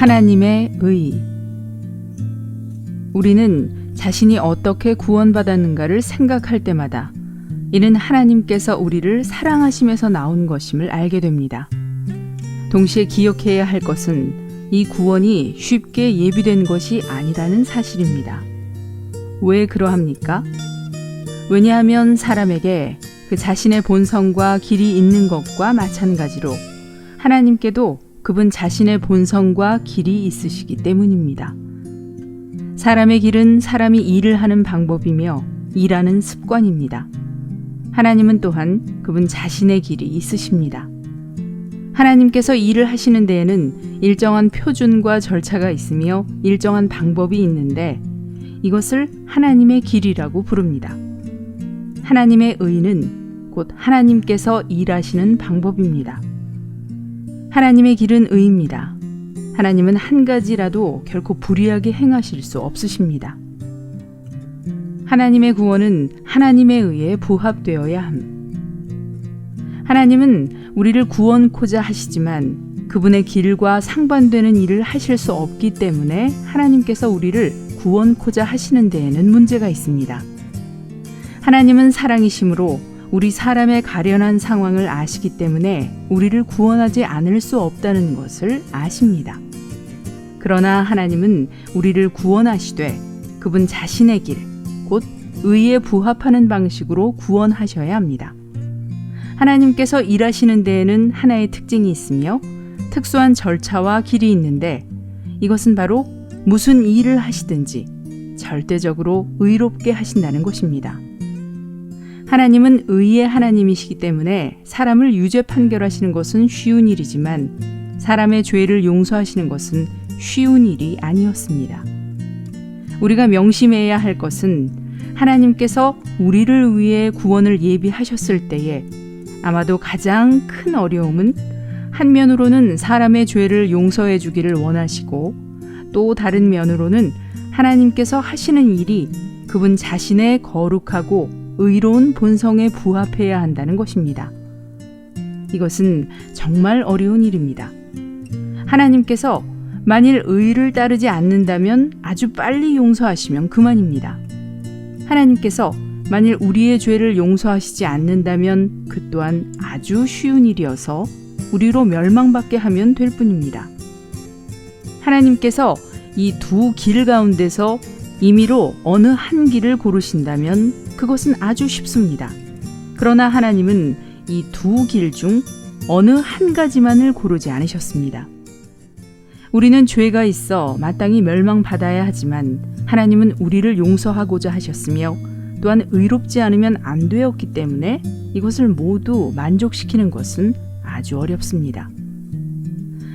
하나님의 의. 우리는 자신이 어떻게 구원받았는가를 생각할 때마다 이는 하나님께서 우리를 사랑하심에서 나온 것임을 알게 됩니다. 동시에 기억해야 할 것은 이 구원이 쉽게 예비된 것이 아니라는 사실입니다. 왜 그러합니까? 왜냐하면 사람에게 그 자신의 본성과 길이 있는 것과 마찬가지로 하나님께도 그분 자신의 본성과 길이 있으시기 때문입니다. 사람의 길은 사람이 일을 하는 방법이며 일하는 습관입니다. 하나님은 또한 그분 자신의 길이 있으십니다. 하나님께서 일을 하시는 데에는 일정한 표준과 절차가 있으며 일정한 방법이 있는데 이것을 하나님의 길이라고 부릅니다. 하나님의 의는 곧 하나님께서 일하시는 방법입니다. 하나님의 길은 의입니다. 하나님은 한 가지라도 결코 불의하게 행하실 수 없으십니다. 하나님의 구원은 하나님의 의에 부합되어야 함. 하나님은 우리를 구원코자 하시지만 그분의 길과 상반되는 일을 하실 수 없기 때문에 하나님께서 우리를 구원코자 하시는 데에는 문제가 있습니다. 하나님은 사랑이심으로 우리 사람의 가련한 상황을 아시기 때문에 우리를 구원하지 않을 수 없다는 것을 아십니다. 그러나 하나님은 우리를 구원하시되 그분 자신의 길, 곧 의에 부합하는 방식으로 구원하셔야 합니다. 하나님께서 일하시는 데에는 하나의 특징이 있으며 특수한 절차와 길이 있는데 이것은 바로 무슨 일을 하시든지 절대적으로 의롭게 하신다는 것입니다. 하나님은 의의 하나님이시기 때문에 사람을 유죄 판결하시는 것은 쉬운 일이지만 사람의 죄를 용서하시는 것은 쉬운 일이 아니었습니다. 우리가 명심해야 할 것은 하나님께서 우리를 위해 구원을 예비하셨을 때에 아마도 가장 큰 어려움은 한면으로는 사람의 죄를 용서해 주기를 원하시고 또 다른 면으로는 하나님께서 하시는 일이 그분 자신의 거룩하고 의로운 본성에 부합해야 한다는 것입니다. 이것은 정말 어려운 일입니다. 하나님께서 만일 의를 따르지 않는다면 아주 빨리 용서하시면 그만입니다. 하나님께서 만일 우리의 죄를 용서하시지 않는다면 그 또한 아주 쉬운 일이어서 우리로 멸망받게 하면 될 뿐입니다. 하나님께서 이 두 길 가운데서 임의로 어느 한 길을 고르신다면 그것은 아주 쉽습니다. 그러나 하나님은 이 두 길 중 어느 한 가지만을 고르지 않으셨습니다. 우리는 죄가 있어 마땅히 멸망받아야 하지만 하나님은 우리를 용서하고자 하셨으며 또한 의롭지 않으면 안 되었기 때문에 이것을 모두 만족시키는 것은 아주 어렵습니다.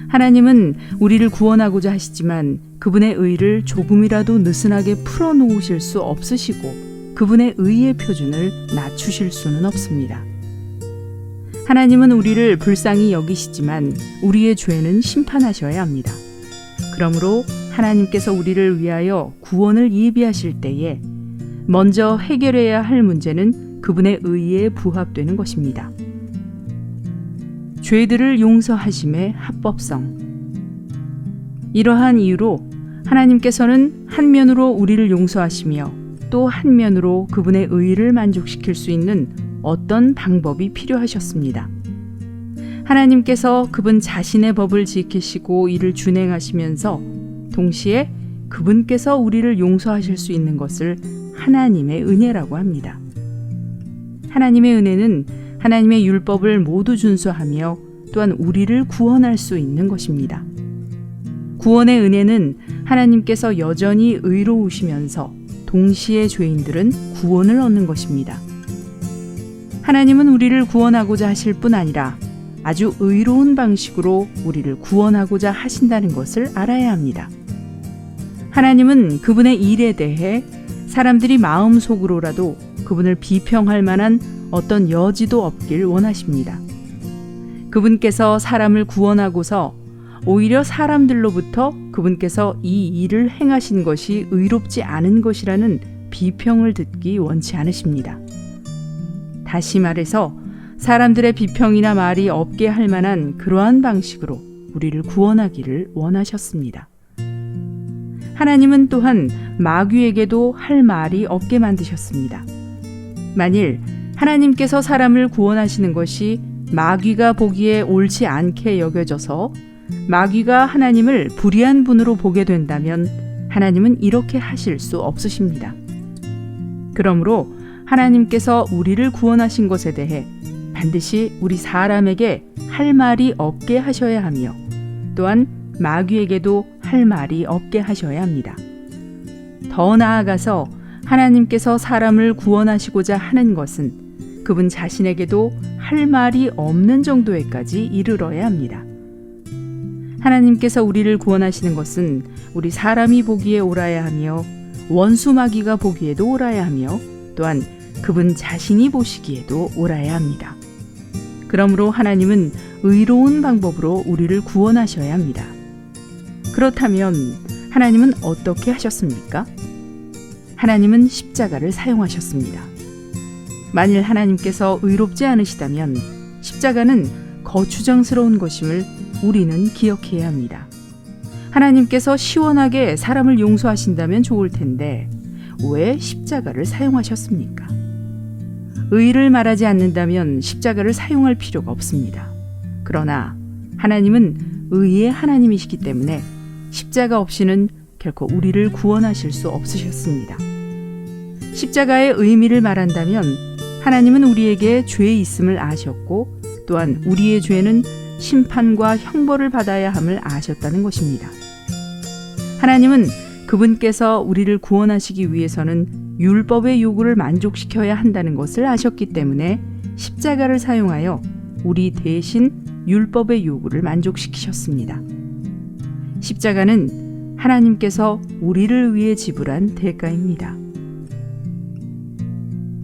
하나님은 우리를 구원하고자 하시지만 그분의 의를 조금이라도 느슨하게 풀어놓으실 수 없으시고 그분의 의의 표준을 낮추실 수는 없습니다. 하나님은 우리를 불쌍히 여기시지만 우리의 죄는 심판하셔야 합니다. 그러므로 하나님께서 우리를 위하여 구원을 예비하실 때에 먼저 해결해야 할 문제는 그분의 의에 부합되는 것입니다. 죄들을 용서하심의 합법성. 이러한 이유로 하나님께서는 한면으로 우리를 용서하시며 또 한면으로 그분의 의를 만족시킬 수 있는 어떤 방법이 필요하셨습니다. 하나님께서 그분 자신의 법을 지키시고 이를 준행하시면서 동시에 그분께서 우리를 용서하실 수 있는 것을 하나님의 은혜라고 합니다. 하나님의 은혜는 하나님의 율법을 모두 준수하며 또한 우리를 구원할 수 있는 것입니다. 구원의 은혜는 하나님께서 여전히 의로우시면서 동시에 죄인들은 구원을 얻는 것입니다. 하나님은 우리를 구원하고자 하실 뿐 아니라 아주 의로운 방식으로 우리를 구원하고자 하신다는 것을 알아야 합니다. 하나님은 그분의 일에 대해 사람들이 마음속으로라도 그분을 비평할 만한 어떤 여지도 없길 원하십니다. 그분께서 사람을 구원하고서 오히려 사람들로부터 그분께서 이 일을 행하신 것이 의롭지 않은 것이라는 비평을 듣기 원치 않으십니다. 다시 말해서 사람들의 비평이나 말이 없게 할 만한 그러한 방식으로 우리를 구원하기를 원하셨습니다. 하나님은 또한 마귀에게도 할 말이 없게 만드셨습니다. 만일 하나님께서 사람을 구원하시는 것이 마귀가 보기에 옳지 않게 여겨져서 마귀가 하나님을 불의한 분으로 보게 된다면 하나님은 이렇게 하실 수 없으십니다. 그러므로 하나님께서 우리를 구원하신 것에 대해 반드시 우리 사람에게 할 말이 없게 하셔야 하며 또한 마귀에게도 할 말이 없게 하셔야 합니다. 더 나아가서 하나님께서 사람을 구원하시고자 하는 것은 그분 자신에게도 할 말이 없는 정도에까지 이르러야 합니다. 하나님께서 우리를 구원하시는 것은 우리 사람이 보기에 옳아야 하며 원수 마귀가 보기에도 옳아야 하며 또한 그분 자신이 보시기에도 옳아야 합니다. 그러므로 하나님은 의로운 방법으로 우리를 구원하셔야 합니다. 그렇다면 하나님은 어떻게 하셨습니까? 하나님은 십자가를 사용하셨습니다. 만일 하나님께서 의롭지 않으시다면 십자가는 거추장스러운 것임을 우리는 기억해야 합니다. 하나님께서 시원하게 사람을 용서하신다면 좋을 텐데 왜 십자가를 사용하셨습니까? 의를 말하지 않는다면 십자가를 사용할 필요가 없습니다. 그러나 하나님은 의의 하나님이시기 때문에 십자가 없이는 결코 우리를 구원하실 수 없으셨습니다. 십자가의 의미를 말한다면 하나님은 우리에게 죄 있음을 아셨고 또한 우리의 죄는 심판과 형벌을 받아야 함을 아셨다는 것입니다. 하나님은 그분께서 우리를 구원하시기 위해서는 율법의 요구를 만족시켜야 한다는 것을 아셨기 때문에 십자가를 사용하여 우리 대신 율법의 요구를 만족시키셨습니다. 십자가는 하나님께서 우리를 위해 지불한 대가입니다.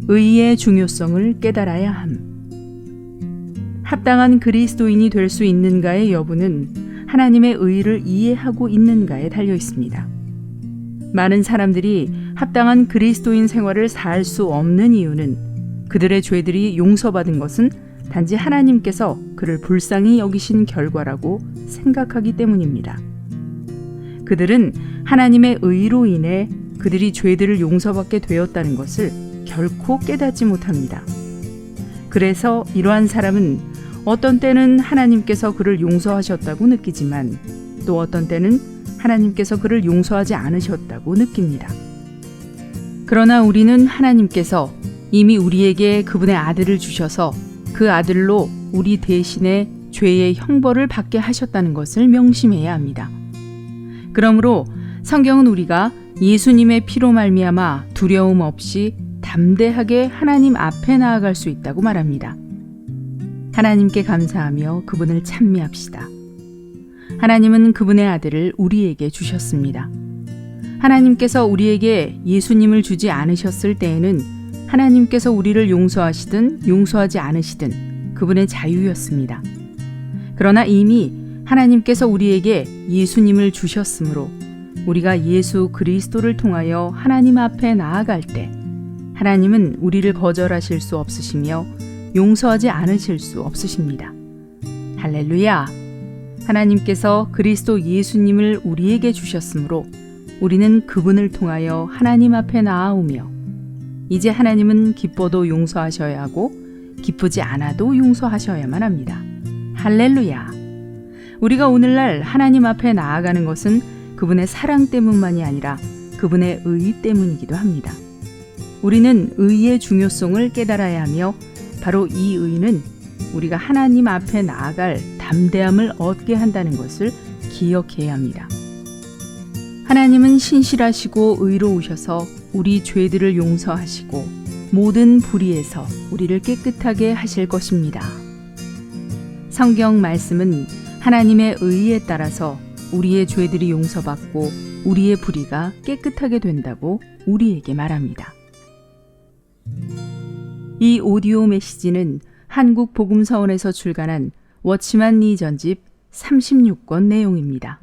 의의 중요성을 깨달아야 함. 합당한 그리스도인이 될 수 있는가의 여부는 하나님의 의를 이해하고 있는가에 달려 있습니다. 많은 사람들이 합당한 그리스도인 생활을 살 수 없는 이유는 그들의 죄들이 용서받은 것은 단지 하나님께서 그를 불쌍히 여기신 결과라고 생각하기 때문입니다. 그들은 하나님의 의로 인해 그들이 죄들을 용서받게 되었다는 것을 결코 깨닫지 못합니다. 그래서 이러한 사람은 어떤 때는 하나님께서 그를 용서하셨다고 느끼지만 또 어떤 때는 하나님께서 그를 용서하지 않으셨다고 느낍니다. 그러나 우리는 하나님께서 이미 우리에게 그분의 아들을 주셔서 그 아들로 우리 대신에 죄의 형벌을 받게 하셨다는 것을 명심해야 합니다. 그러므로 성경은 우리가 예수님의 피로 말미암아 두려움 없이 담대하게 하나님 앞에 나아갈 수 있다고 말합니다. 하나님께 감사하며 그분을 찬미합시다. 하나님은 그분의 아들을 우리에게 주셨습니다. 하나님께서 우리에게 예수님을 주지 않으셨을 때에는 하나님께서 우리를 용서하시든 용서하지 않으시든 그분의 자유였습니다. 그러나 이미 하나님께서 우리에게 예수님을 주셨으므로 우리가 예수 그리스도를 통하여 하나님 앞에 나아갈 때 하나님은 우리를 거절하실 수 없으시며 용서하지 않으실 수 없으십니다. 할렐루야! 하나님께서 그리스도 예수님을 우리에게 주셨으므로 우리는 그분을 통하여 하나님 앞에 나아오며 이제 하나님은 기뻐도 용서하셔야 하고 기쁘지 않아도 용서하셔야만 합니다. 할렐루야! 우리가 오늘날 하나님 앞에 나아가는 것은 그분의 사랑 때문만이 아니라 그분의 의 때문이기도 합니다. 우리는 의의 중요성을 깨달아야 하며 바로 이 의는 우리가 하나님 앞에 나아갈 담대함을 얻게 한다는 것을 기억해야 합니다. 하나님은 신실하시고 의로우셔서 우리 죄들을 용서하시고 모든 불의에서 우리를 깨끗하게 하실 것입니다. 성경 말씀은 하나님의 의에 따라서 우리의 죄들이 용서받고 우리의 불의가 깨끗하게 된다고 우리에게 말합니다. 이 오디오 메시지는 한국복음서원에서 출간한 워치만 리 전집 36권 내용입니다.